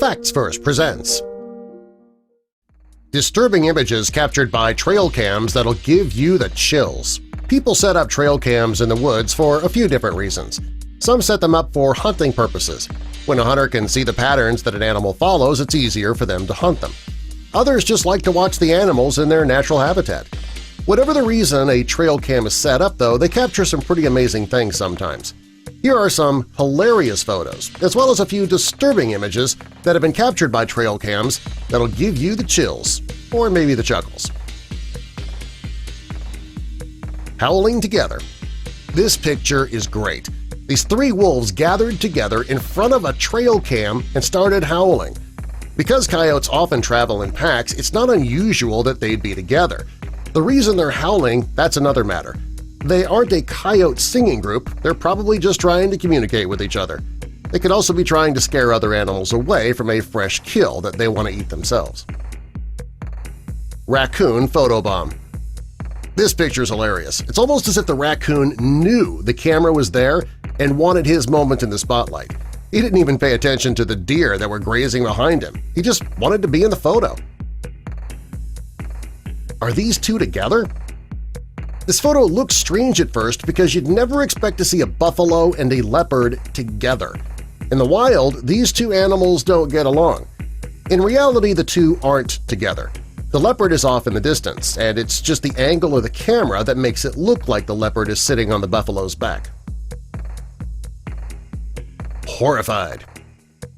Facts First presents disturbing images captured by trail cams that'll give you the chills. People set up trail cams in the woods for a few different reasons. Some set them up for hunting purposes. When a hunter can see the patterns that an animal follows, it's easier for them to hunt them. Others just like to watch the animals in their natural habitat. Whatever the reason a trail cam is set up, though, they capture some pretty amazing things sometimes. Here are some hilarious photos, as well as a few disturbing images that have been captured by trail cams that'll give you the chills, or maybe the chuckles. Howling Together. This picture is great. These three wolves gathered together in front of a trail cam and started howling. Because coyotes often travel in packs, it's not unusual that they'd be together. The reason they're howling, that's another matter. They aren't a coyote singing group, they're probably just trying to communicate with each other. They could also be trying to scare other animals away from a fresh kill that they want to eat themselves. Raccoon Photobomb. This picture's hilarious. It's almost as if the raccoon knew the camera was there and wanted his moment in the spotlight. He didn't even pay attention to the deer that were grazing behind him. He just wanted to be in the photo. Are these two together? This photo looks strange at first because you'd never expect to see a buffalo and a leopard together. In the wild, these two animals don't get along. In reality, the two aren't together. The leopard is off in the distance, and it's just the angle of the camera that makes it look like the leopard is sitting on the buffalo's back. Horrified.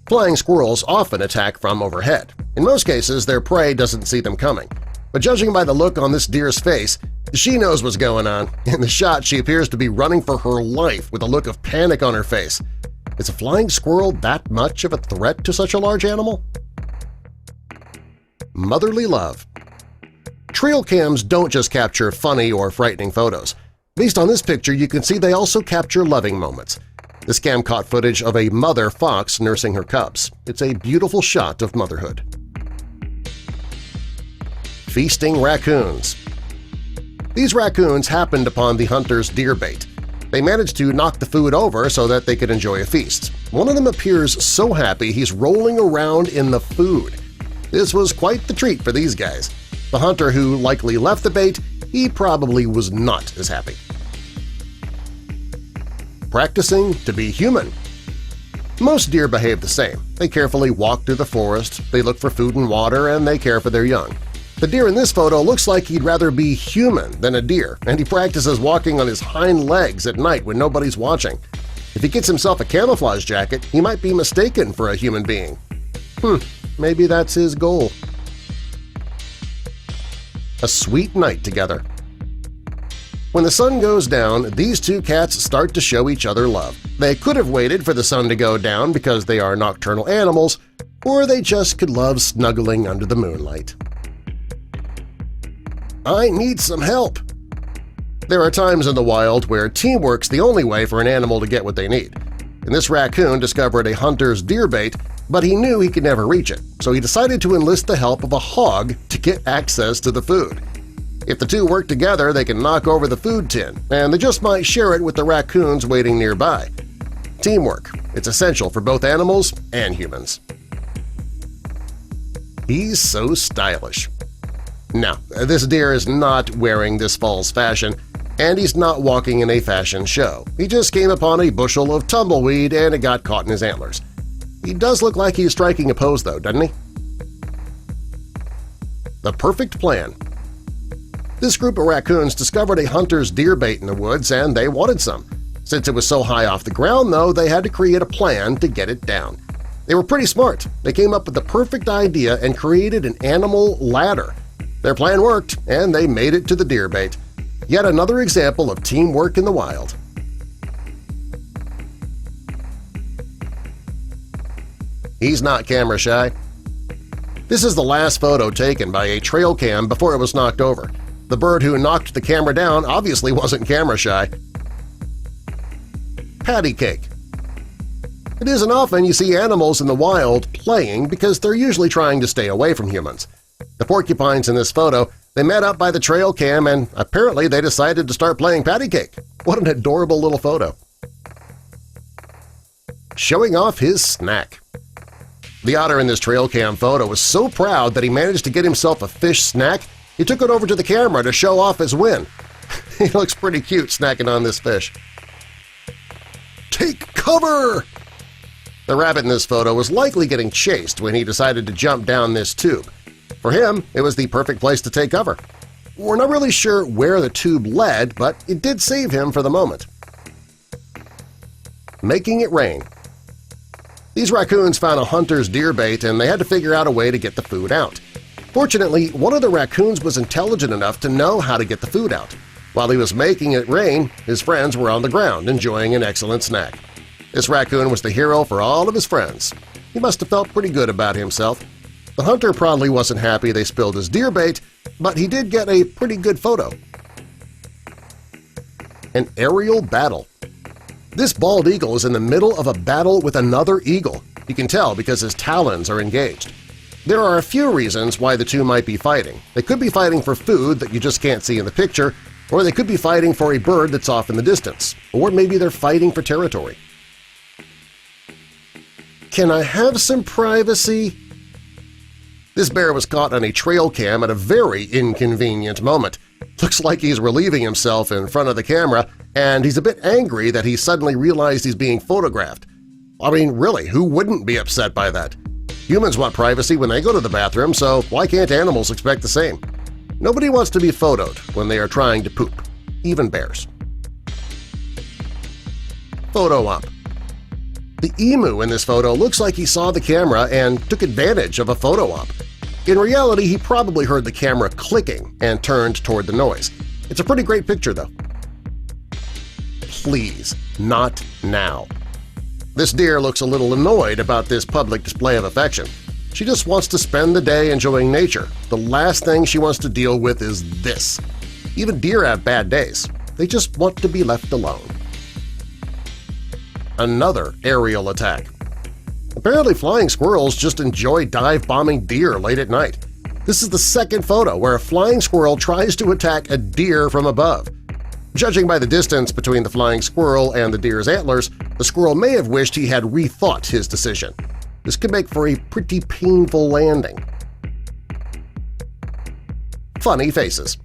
Flying squirrels often attack from overhead. In most cases, their prey doesn't see them coming. But judging by the look on this deer's face, she knows what's going on. In the shot, she appears to be running for her life with a look of panic on her face. Is a flying squirrel that much of a threat to such a large animal? Motherly love. Trail cams don't just capture funny or frightening photos. Based on this picture, you can see they also capture loving moments. This cam caught footage of a mother fox nursing her cubs. It's a beautiful shot of motherhood. Feasting raccoons. These raccoons happened upon the hunter's deer bait. They managed to knock the food over so that they could enjoy a feast. One of them appears so happy he's rolling around in the food. This was quite the treat for these guys. The hunter who likely left the bait, he probably was not as happy. Practicing to be human. Most deer behave the same. They carefully walk through the forest, they look for food and water, and they care for their young. The deer in this photo looks like he'd rather be human than a deer, and he practices walking on his hind legs at night when nobody's watching. If he gets himself a camouflage jacket, he might be mistaken for a human being. Maybe that's his goal. A sweet night together. When the sun goes down, these two cats start to show each other love. They could have waited for the sun to go down because they are nocturnal animals, or they just could love snuggling under the moonlight. I need some help. There are times in the wild where teamwork's the only way for an animal to get what they need. And this raccoon discovered a hunter's deer bait, but he knew he could never reach it, so he decided to enlist the help of a hog to get access to the food. If the two work together, they can knock over the food tin, and they just might share it with the raccoons waiting nearby. Teamwork. It's essential for both animals and humans. He's so stylish. Now, this deer is not wearing this fall's fashion, and he's not walking in a fashion show. He just came upon a bushel of tumbleweed and it got caught in his antlers. He does look like he's striking a pose, though, doesn't he? The perfect plan. This group of raccoons discovered a hunter's deer bait in the woods, and they wanted some. Since it was so high off the ground, though, they had to create a plan to get it down. They were pretty smart. They came up with the perfect idea and created an animal ladder. Their plan worked, and they made it to the deer bait. Yet another example of teamwork in the wild. He's not camera shy. This is the last photo taken by a trail cam before it was knocked over. The bird who knocked the camera down obviously wasn't camera shy. Patty cake. It isn't often you see animals in the wild playing because they're usually trying to stay away from humans. The porcupines in this photo, they met up by the trail cam and apparently they decided to start playing patty cake. What an adorable little photo. Showing off his snack. The otter in this trail cam photo was so proud that he managed to get himself a fish snack, he took it over to the camera to show off his win. He looks pretty cute snacking on this fish. Take cover! The rabbit in this photo was likely getting chased when he decided to jump down this tube. For him, it was the perfect place to take cover. We're not really sure where the tube led, but it did save him for the moment. Making it rain. These raccoons found a hunter's deer bait and they had to figure out a way to get the food out. Fortunately, one of the raccoons was intelligent enough to know how to get the food out. While he was making it rain, his friends were on the ground enjoying an excellent snack. This raccoon was the hero for all of his friends. He must have felt pretty good about himself. The hunter probably wasn't happy they spilled his deer bait, but he did get a pretty good photo. An aerial battle. This bald eagle is in the middle of a battle with another eagle. You can tell because his talons are engaged. There are a few reasons why the two might be fighting. They could be fighting for food that you just can't see in the picture, or they could be fighting for a bird that's off in the distance, or maybe they're fighting for territory. Can I have some privacy? This bear was caught on a trail cam at a very inconvenient moment. Looks like he's relieving himself in front of the camera, and he's a bit angry that he suddenly realized he's being photographed. I mean, really, who wouldn't be upset by that? Humans want privacy when they go to the bathroom, so why can't animals expect the same? Nobody wants to be photoed when they are trying to poop, even bears. Photo op. The emu in this photo looks like he saw the camera and took advantage of a photo op. In reality, he probably heard the camera clicking and turned toward the noise. It's a pretty great picture, though. Please, not now. This deer looks a little annoyed about this public display of affection. She just wants to spend the day enjoying nature. The last thing she wants to deal with is this. Even deer have bad days. They just want to be left alone. Another aerial attack. Apparently flying squirrels just enjoy dive-bombing deer late at night. This is the second photo where a flying squirrel tries to attack a deer from above. Judging by the distance between the flying squirrel and the deer's antlers, the squirrel may have wished he had rethought his decision. This could make for a pretty painful landing. Funny faces.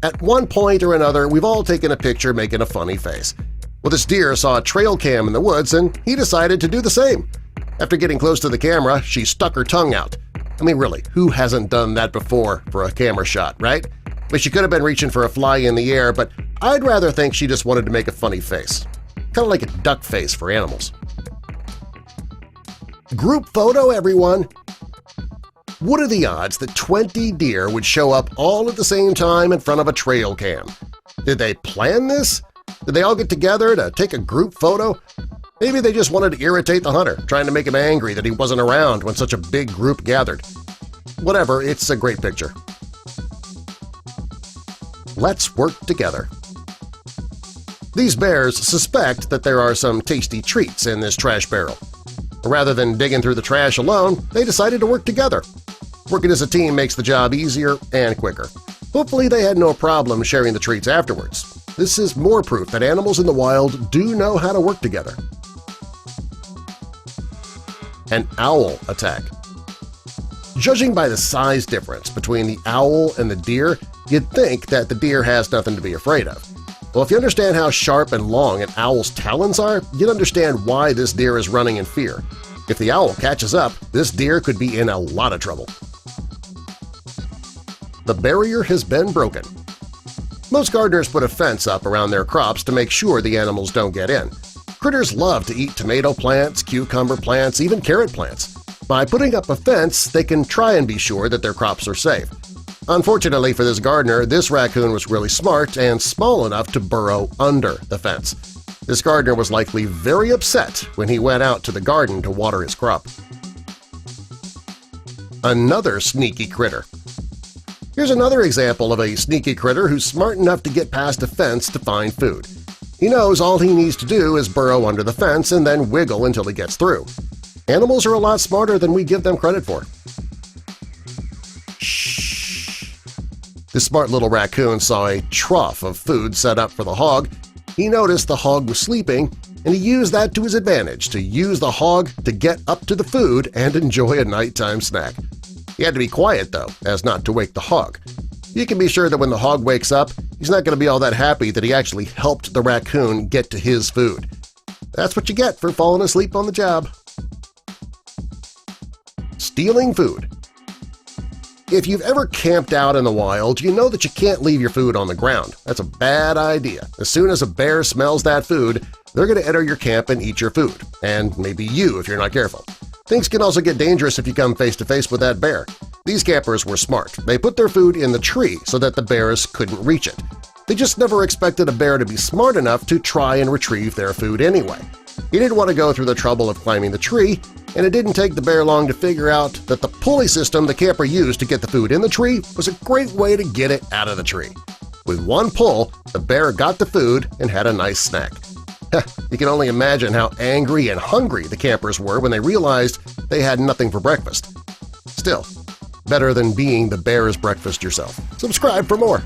At one point or another, we've all taken a picture making a funny face. Well, this deer saw a trail cam in the woods and he decided to do the same. After getting close to the camera, she stuck her tongue out. I mean, really, who hasn't done that before for a camera shot, right? But she could have been reaching for a fly in the air, but I'd rather think she just wanted to make a funny face. Kind of like a duck face for animals. Group photo, everyone! What are the odds that 20 deer would show up all at the same time in front of a trail cam? Did they plan this? Did they all get together to take a group photo? Maybe they just wanted to irritate the hunter, trying to make him angry that he wasn't around when such a big group gathered. Whatever, it's a great picture. Let's work together. These bears suspect that there are some tasty treats in this trash barrel. Rather than digging through the trash alone, they decided to work together. Working as a team makes the job easier and quicker. Hopefully they had no problem sharing the treats afterwards. This is more proof that animals in the wild do know how to work together. An owl attack. Judging by the size difference between the owl and the deer, you'd think that the deer has nothing to be afraid of. Well, if you understand how sharp and long an owl's talons are, you'd understand why this deer is running in fear. If the owl catches up, this deer could be in a lot of trouble. The barrier has been broken. Most gardeners put a fence up around their crops to make sure the animals don't get in. Critters love to eat tomato plants, cucumber plants, even carrot plants. By putting up a fence, they can try and be sure that their crops are safe. Unfortunately for this gardener, this raccoon was really smart and small enough to burrow under the fence. This gardener was likely very upset when he went out to the garden to water his crop. Another sneaky critter. Here's another example of a sneaky critter who's smart enough to get past a fence to find food. He knows all he needs to do is burrow under the fence and then wiggle until he gets through. Animals are a lot smarter than we give them credit for. Shh. This smart little raccoon saw a trough of food set up for the hog. He noticed the hog was sleeping and he used that to his advantage to use the hog to get up to the food and enjoy a nighttime snack. He had to be quiet, though, as not to wake the hog. You can be sure that when the hog wakes up, he's not going to be all that happy that he actually helped the raccoon get to his food. That's what you get for falling asleep on the job. Stealing food. If you've ever camped out in the wild, you know that you can't leave your food on the ground. That's a bad idea. As soon as a bear smells that food, they're going to enter your camp and eat your food, and maybe you if you're not careful. Things can also get dangerous if you come face-to-face with that bear. These campers were smart. They put their food in the tree so that the bears couldn't reach it. They just never expected a bear to be smart enough to try and retrieve their food anyway. He didn't want to go through the trouble of climbing the tree, and it didn't take the bear long to figure out that the pulley system the camper used to get the food in the tree was a great way to get it out of the tree. With one pull, the bear got the food and had a nice snack. You can only imagine how angry and hungry the campers were when they realized they had nothing for breakfast. Still, better than being the bear's breakfast yourself. Subscribe for more.